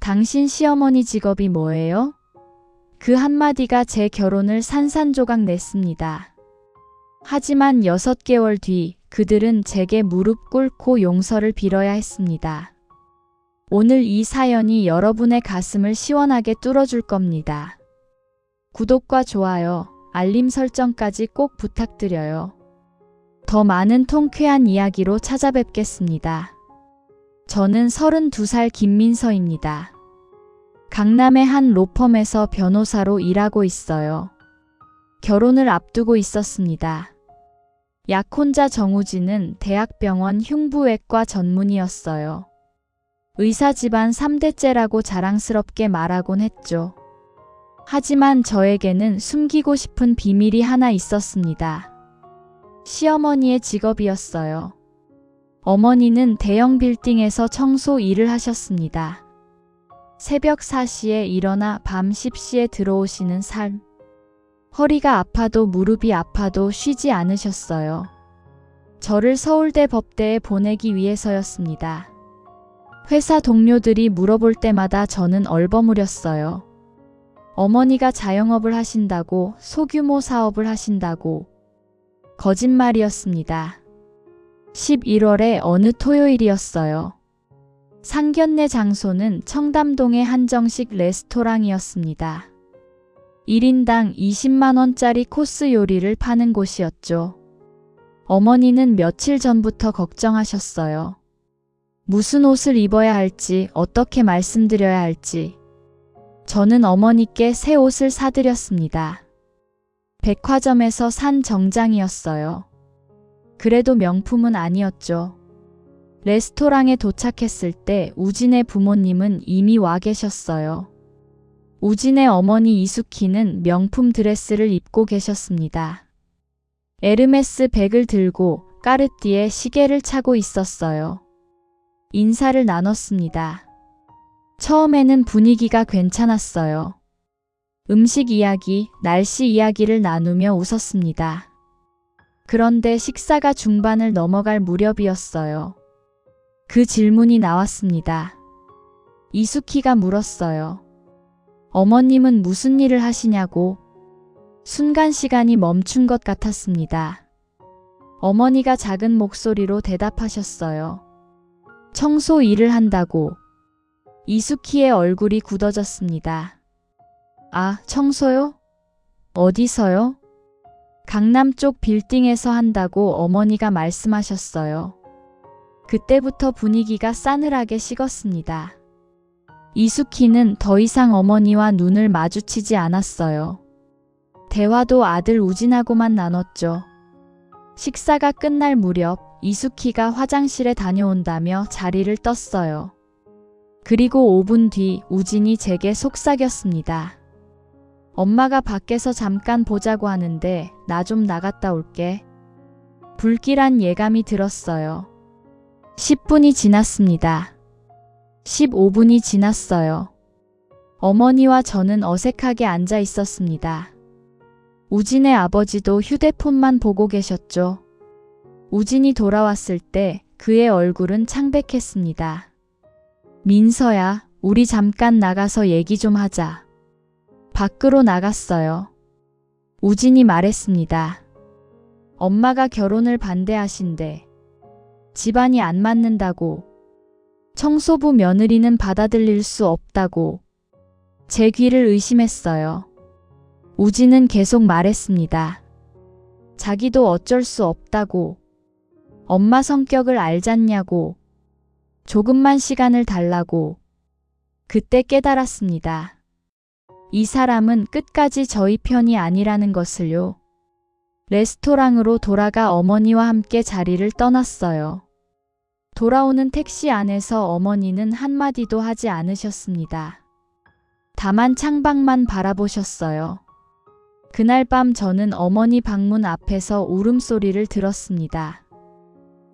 당신 시어머니 직업이 뭐예요? 그 한마디가 제 결혼을 산산조각 냈습니다. 하지만 6개월 뒤 그들은 제게 무릎 꿇고 용서를 빌어야 했습니다. 오늘 이 사연이 여러분의 가슴을 시원하게 뚫어줄 겁니다. 구독과 좋아요, 알림 설정까지 꼭 부탁드려요. 더 많은 통쾌한 이야기로 찾아뵙겠습니다. 저는 32살 김민서입니다. 강남의 한 로펌에서 변호사로 일하고 있어요. 결혼을 앞두고 있었습니다. 약혼자 정우진은 대학병원 흉부외과 전문의였어요. 의사 집안 3대째라고 자랑스럽게 말하곤 했죠. 하지만 저에게는 숨기고 싶은 비밀이 하나 있었습니다. 시어머니의 직업이었어요. 어머니는 대형 빌딩에서 청소 일을 하셨습니다. 새벽 4시에 일어나 밤 10시에 들어오시는 삶. 허리가 아파도 무릎이 아파도 쉬지 않으셨어요. 저를 서울대 법대에 보내기 위해서였습니다. 회사 동료들이 물어볼 때마다 저는 얼버무렸어요. 어머니가 자영업을 하신다고, 소규모 사업을 하신다고. 거짓말이었습니다. 11월의 어느 토요일이었어요. 상견례 장소는 청담동의 한정식 레스토랑이었습니다. 1인당 20만원짜리 코스 요리를 파는 곳이었죠. 어머니는 며칠 전부터 걱정하셨어요. 무슨 옷을 입어야 할지, 어떻게 말씀드려야 할지. 저는 어머니께 새 옷을 사드렸습니다. 백화점에서 산 정장이었어요. 그래도 명품은 아니었죠. 레스토랑에 도착했을 때 우진의 부모님은 이미 와 계셨어요. 우진의 어머니 이숙희는 명품 드레스를 입고 계셨습니다. 에르메스 백을 들고 까르띠에 시계를 차고 있었어요. 인사를 나눴습니다. 처음에는 분위기가 괜찮았어요. 음식 이야기, 날씨 이야기를 나누며 웃었습니다. 그런데 식사가 중반을 넘어갈 무렵이었어요. 그 질문이 나왔습니다. 이숙희가 물었어요. 어머님은 무슨 일을 하시냐고. 순간 시간이 멈춘 것 같았습니다. 어머니가 작은 목소리로 대답하셨어요. 청소 일을 한다고. 이숙희의 얼굴이 굳어졌습니다. 아, 청소요? 어디서요? 강남 쪽 빌딩에서 한다고 어머니가 말씀하셨어요. 그때부터 분위기가 싸늘하게 식었습니다. 이숙희는 더 이상 어머니와 눈을 마주치지 않았어요. 대화도 아들 우진하고만 나눴죠. 식사가 끝날 무렵 이숙희가 화장실에 다녀온다며 자리를 떴어요. 그리고 5분 뒤 우진이 제게 속삭였습니다. 엄마가 밖에서 잠깐 보자고 하는데 나 좀 나갔다 올게. 불길한 예감이 들었어요. 10분이 지났습니다. 15분이 지났어요. 어머니와 저는 어색하게 앉아 있었습니다. 우진의 아버지도 휴대폰만 보고 계셨죠. 우진이 돌아왔을 때 그의 얼굴은 창백했습니다. 민서야, 우리 잠깐 나가서 얘기 좀 하자. 밖으로 나갔어요. 우진이 말했습니다. 엄마가 결혼을 반대하신대. 집안이 안 맞는다고. 청소부 며느리는 받아들일 수 없다고. 제 귀를 의심했어요. 우진은 계속 말했습니다. 자기도 어쩔 수 없다고. 엄마 성격을 알잖냐고. 조금만 시간을 달라고. 그때 깨달았습니다. 이 사람은 끝까지 저희 편이 아니라는 것을요. 레스토랑으로 돌아가 어머니와 함께 자리를 떠났어요. 돌아오는 택시 안에서 어머니는 한마디도 하지 않으셨습니다. 다만 창밖만 바라보셨어요. 그날 밤 저는 어머니 방문 앞에서 울음소리를 들었습니다.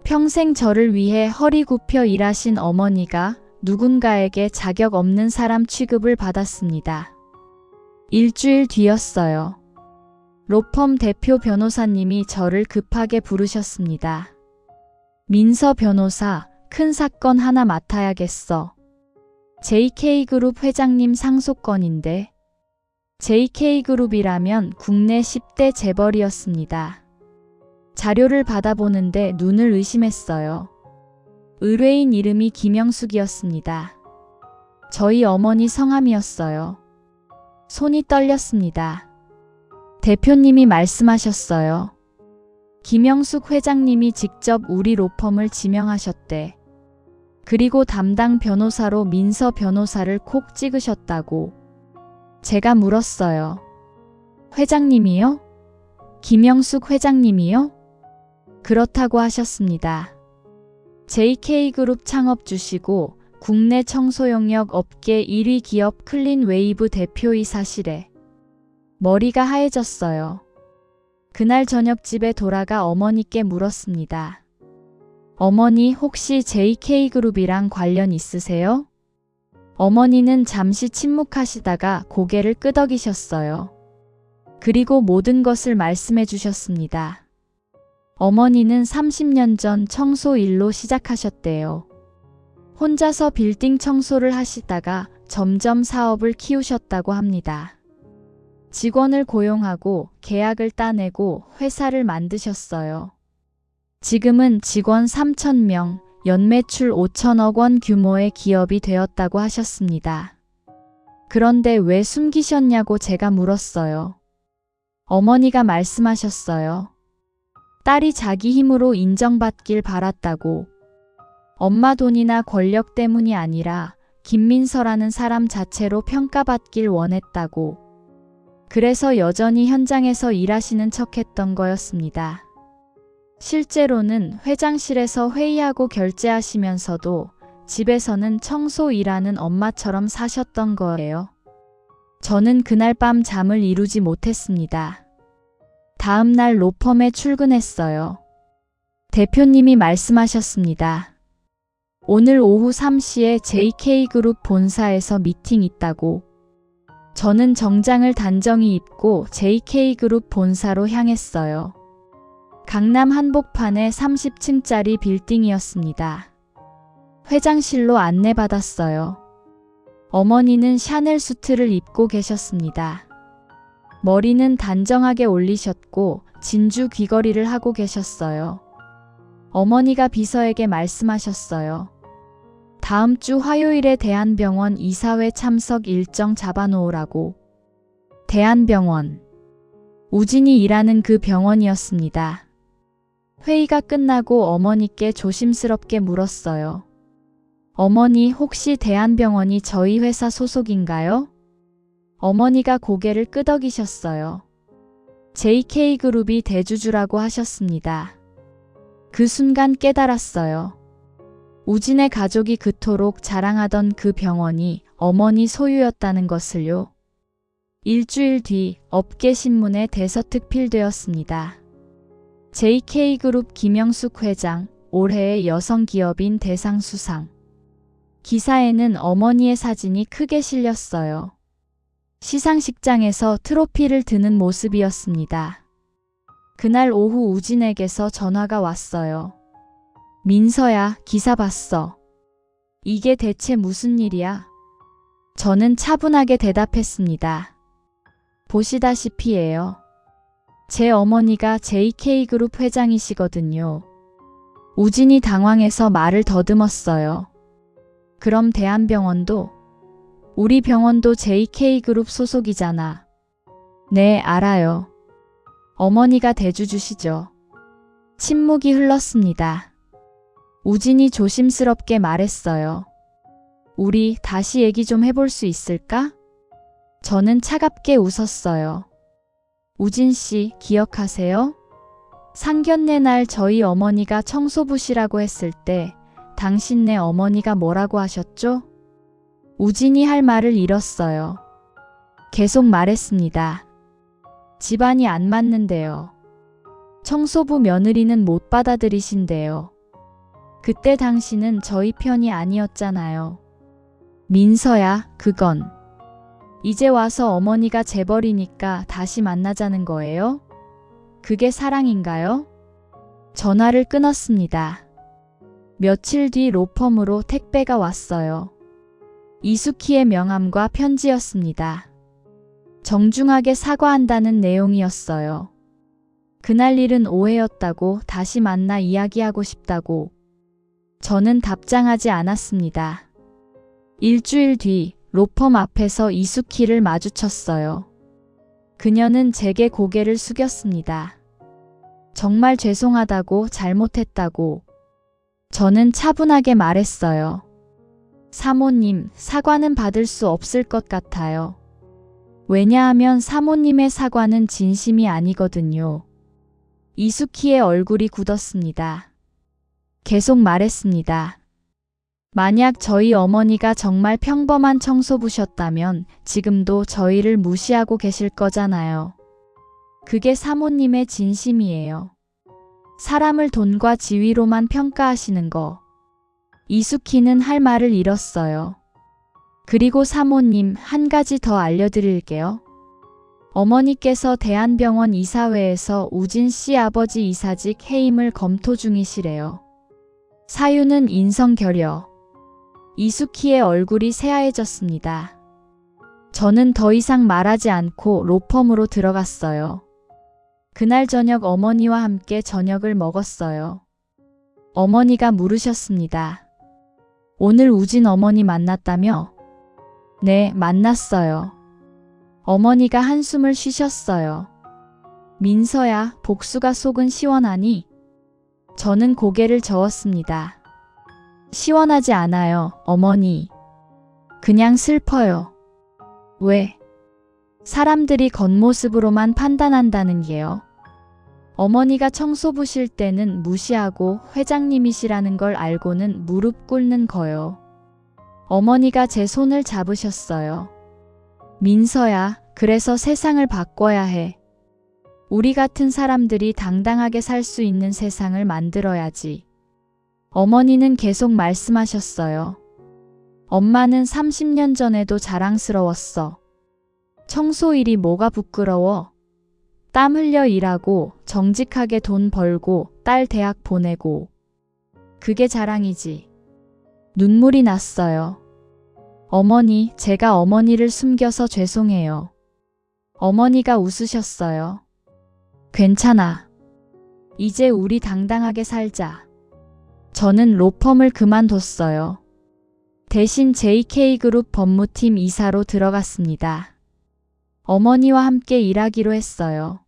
평생 저를 위해 허리 굽혀 일하신 어머니가 누군가에게 자격 없는 사람 취급을 받았습니다. 일주일 뒤였어요. 로펌 대표 변호사님이 저를 급하게 부르셨습니다. 민서 변호사, 큰 사건 하나 맡아야겠어. JK그룹 회장님 상속건인데 JK그룹이라면 국내 10대 재벌이었습니다. 자료를 받아보는데 눈을 의심했어요. 의뢰인 이름이 김영숙이었습니다. 저희 어머니 성함이었어요. 손이 떨렸습니다. 대표님이 말씀하셨어요. 김영숙 회장님이 직접 우리 로펌을 지명하셨대. 그리고 담당 변호사로 민서 변호사를 콕 찍으셨다고. 제가 물었어요. 회장님이요? 김영숙 회장님이요? 그렇다고 하셨습니다. JK그룹 창업 주시고 국내 청소용역 업계 1위 기업 클린웨이브 대표이사실에 머리가 하얘졌어요. 그날 저녁 집에 돌아가 어머니께 물었습니다. 어머니 혹시 JK그룹이랑 관련 있으세요? 어머니는 잠시 침묵하시다가 고개를 끄덕이셨어요. 그리고 모든 것을 말씀해 주셨습니다. 어머니는 30년 전 청소 일로 시작하셨대요. 혼자서 빌딩 청소를 하시다가 점점 사업을 키우셨다고 합니다. 직원을 고용하고 계약을 따내고 회사를 만드셨어요. 지금은 직원 3,000명, 연매출 5천억 원 규모의 기업이 되었다고 하셨습니다. 그런데 왜 숨기셨냐고 제가 물었어요. 어머니가 말씀하셨어요. 딸이 자기 힘으로 인정받길 바랐다고. 엄마 돈이나 권력 때문이 아니라 김민서라는 사람 자체로 평가받길 원했다고. 그래서 여전히 현장에서 일하시는 척했던 거였습니다. 실제로는 회장실에서 회의하고 결제하시면서도 집에서는 청소 일하는 엄마처럼 사셨던 거예요. 저는 그날 밤 잠을 이루지 못했습니다. 다음 날 로펌에 출근했어요. 대표님이 말씀하셨습니다. 오늘 오후 3시에 JK그룹 본사에서 미팅 있다고. 저는 정장을 단정히 입고 JK그룹 본사로 향했어요. 강남 한복판의 30층짜리 빌딩이었습니다. 회장실로 안내받았어요. 어머니는 샤넬 수트를 입고 계셨습니다. 머리는 단정하게 올리셨고 진주 귀걸이를 하고 계셨어요. 어머니가 비서에게 말씀하셨어요. 다음 주 화요일에 대한병원 이사회 참석 일정 잡아놓으라고. 대한병원. 우진이 일하는 그 병원이었습니다. 회의가 끝나고 어머니께 조심스럽게 물었어요. 어머니 혹시 대한병원이 저희 회사 소속인가요? 어머니가 고개를 끄덕이셨어요. JK그룹이 대주주라고 하셨습니다. 그 순간 깨달았어요. 우진의 가족이 그토록 자랑하던 그 병원이 어머니 소유였다는 것을요. 일주일 뒤 업계신문에 대서특필되었습니다. JK그룹 김영숙 회장, 올해의 여성기업인 대상 수상. 기사에는 어머니의 사진이 크게 실렸어요. 시상식장에서 트로피를 드는 모습이었습니다. 그날 오후 우진에게서 전화가 왔어요. 민서야, 기사 봤어. 이게 대체 무슨 일이야? 저는 차분하게 대답했습니다. 보시다시피예요. 제 어머니가 JK그룹 회장이시거든요. 우진이 당황해서 말을 더듬었어요. 그럼 대한병원도? 우리 병원도 JK그룹 소속이잖아. 네, 알아요. 어머니가 대주주시죠. 침묵이 흘렀습니다. 우진이 조심스럽게 말했어요. 우리 다시 얘기 좀 해볼 수 있을까? 저는 차갑게 웃었어요. 우진 씨, 기억하세요? 상견례 날 저희 어머니가 청소부시라고 했을 때 당신네 어머니가 뭐라고 하셨죠? 우진이 할 말을 잃었어요. 계속 말했습니다. 집안이 안 맞는데요. 청소부 며느리는 못 받아들이신대요. 그때 당신은 저희 편이 아니었잖아요. 민서야, 그건. 이제 와서 어머니가 재벌이니까 다시 만나자는 거예요? 그게 사랑인가요? 전화를 끊었습니다. 며칠 뒤 로펌으로 택배가 왔어요. 이수키의 명함과 편지였습니다. 정중하게 사과한다는 내용이었어요. 그날 일은 오해였다고, 다시 만나 이야기하고 싶다고. 저는 답장하지 않았습니다. 일주일 뒤 로펌 앞에서 이수키를 마주쳤어요. 그녀는 제게 고개를 숙였습니다. 정말 죄송하다고, 잘못했다고. 저는 차분하게 말했어요. 사모님, 사과는 받을 수 없을 것 같아요. 왜냐하면 사모님의 사과는 진심이 아니거든요. 이수키의 얼굴이 굳었습니다. 계속 말했습니다. 만약 저희 어머니가 정말 평범한 청소부셨다면 지금도 저희를 무시하고 계실 거잖아요. 그게 사모님의 진심이에요. 사람을 돈과 지위로만 평가하시는 거. 이수키는 할 말을 잃었어요. 그리고 사모님, 한 가지 더 알려드릴게요. 어머니께서 대한병원 이사회에서 우진 씨 아버지 이사직 해임을 검토 중이시래요. 사유는 인성 결여. 이수키의 얼굴이 새하얘졌습니다. 저는 더 이상 말하지 않고 로펌으로 들어갔어요. 그날 저녁 어머니와 함께 저녁을 먹었어요. 어머니가 물으셨습니다. 오늘 우진 어머니 만났다며? 네, 만났어요. 어머니가 한숨을 쉬셨어요. 민서야, 복수가 속은 시원하니? 저는 고개를 저었습니다. 시원하지 않아요, 어머니. 그냥 슬퍼요. 왜? 사람들이 겉모습으로만 판단한다는 게요. 어머니가 청소부실 때는 무시하고 회장님이시라는 걸 알고는 무릎 꿇는 거요. 어머니가 제 손을 잡으셨어요. 민서야, 그래서 세상을 바꿔야 해. 우리 같은 사람들이 당당하게 살 수 있는 세상을 만들어야지. 어머니는 계속 말씀하셨어요. 엄마는 30년 전에도 자랑스러웠어. 청소일이 뭐가 부끄러워? 땀 흘려 일하고 정직하게 돈 벌고 딸 대학 보내고. 그게 자랑이지. 눈물이 났어요. 어머니, 제가 어머니를 숨겨서 죄송해요. 어머니가 웃으셨어요. 괜찮아. 이제 우리 당당하게 살자. 저는 로펌을 그만뒀어요. 대신 JK그룹 법무팀 이사로 들어갔습니다. 어머니와 함께 일하기로 했어요.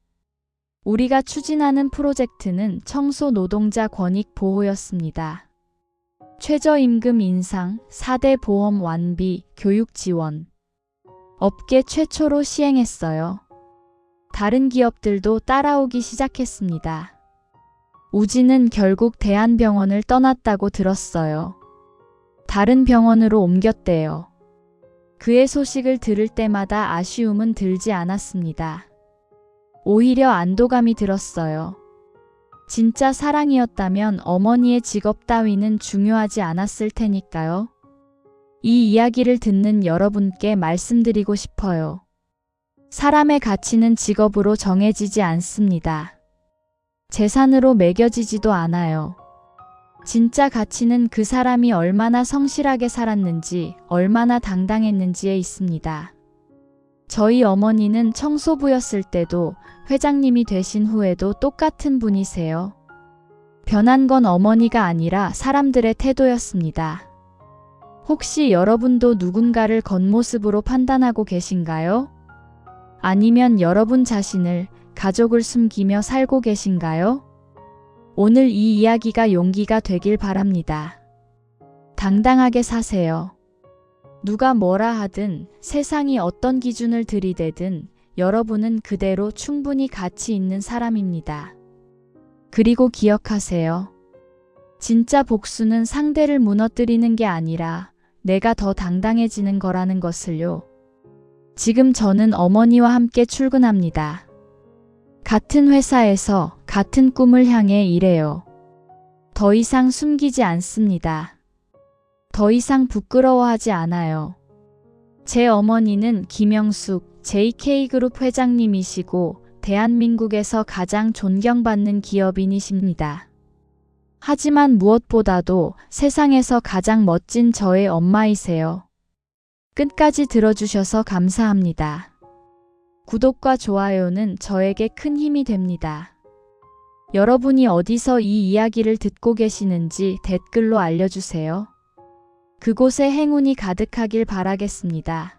우리가 추진하는 프로젝트는 청소 노동자 권익 보호였습니다. 최저임금 인상, 4대 보험 완비, 교육 지원. 업계 최초로 시행했어요. 다른 기업들도 따라오기 시작했습니다. 우진은 결국 대한병원을 떠났다고 들었어요. 다른 병원으로 옮겼대요. 그의 소식을 들을 때마다 아쉬움은 들지 않았습니다. 오히려 안도감이 들었어요. 진짜 사랑이었다면 어머니의 직업 따위는 중요하지 않았을 테니까요. 이 이야기를 듣는 여러분께 말씀드리고 싶어요. 사람의 가치는 직업으로 정해지지 않습니다. 재산으로 매겨지지도 않아요. 진짜 가치는 그 사람이 얼마나 성실하게 살았는지, 얼마나 당당했는지에 있습니다. 저희 어머니는 청소부였을 때도 회장님이 되신 후에도 똑같은 분이세요. 변한 건 어머니가 아니라 사람들의 태도였습니다. 혹시 여러분도 누군가를 겉모습으로 판단하고 계신가요? 아니면 여러분 자신을, 가족을 숨기며 살고 계신가요? 오늘 이 이야기가 용기가 되길 바랍니다. 당당하게 사세요. 누가 뭐라 하든, 세상이 어떤 기준을 들이대든 여러분은 그대로 충분히 가치 있는 사람입니다. 그리고 기억하세요. 진짜 복수는 상대를 무너뜨리는 게 아니라 내가 더 당당해지는 거라는 것을요. 지금 저는 어머니와 함께 출근합니다. 같은 회사에서 같은 꿈을 향해 일해요. 더 이상 숨기지 않습니다. 더 이상 부끄러워하지 않아요. 제 어머니는 김영숙 JK그룹 회장님이시고 대한민국에서 가장 존경받는 기업인이십니다. 하지만 무엇보다도 세상에서 가장 멋진 저의 엄마이세요. 끝까지 들어주셔서 감사합니다. 구독과 좋아요는 저에게 큰 힘이 됩니다. 여러분이 어디서 이 이야기를 듣고 계시는지 댓글로 알려주세요. 그곳에 행운이 가득하길 바라겠습니다.